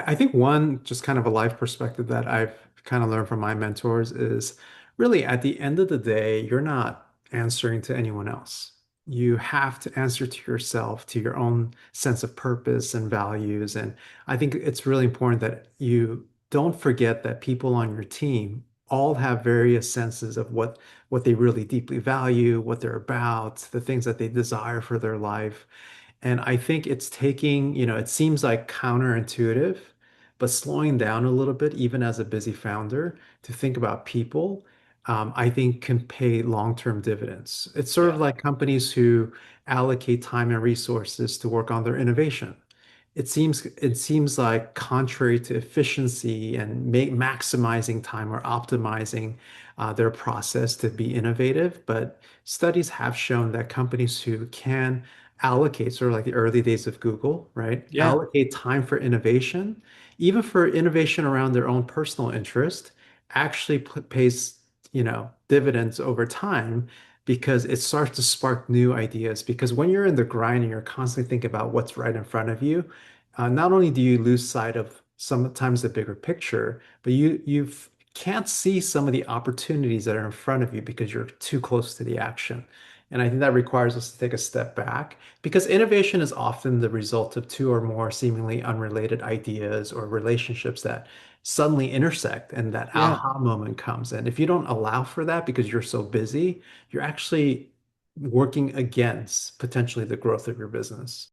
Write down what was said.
I think one just kind of a life perspective that I've kind of learned from my mentors is really at the end of the day, you're not answering to anyone else. You have to answer to yourself, to your own sense of purpose and values. And I think it's really important that you don't forget that people on your team all have various senses of what they really deeply value, what they're about, the things that they desire for their life. And I think it's taking, it seems like counterintuitive, but slowing down a little bit, even as a busy founder, to think about people, I think can pay long-term dividends. It's sort of Yeah. like companies who allocate time and resources to work on their innovation. It seems like contrary to efficiency and maximizing time or optimizing their process to be innovative, but studies have shown that companies who can allocate, sort of like the early days of Google, right? Yeah. Allocate time for innovation, even for innovation around their own personal interest, actually pays, dividends over time because it starts to spark new ideas. Because when you're in the grind and you're constantly thinking about what's right in front of you, not only do you lose sight of sometimes the bigger picture, but you can't see some of the opportunities that are in front of you because you're too close to the action. And I think that requires us to take a step back because innovation is often the result of two or more seemingly unrelated ideas or relationships that suddenly intersect and that Yeah. aha moment comes. And if you don't allow for that because you're so busy, you're actually working against potentially the growth of your business.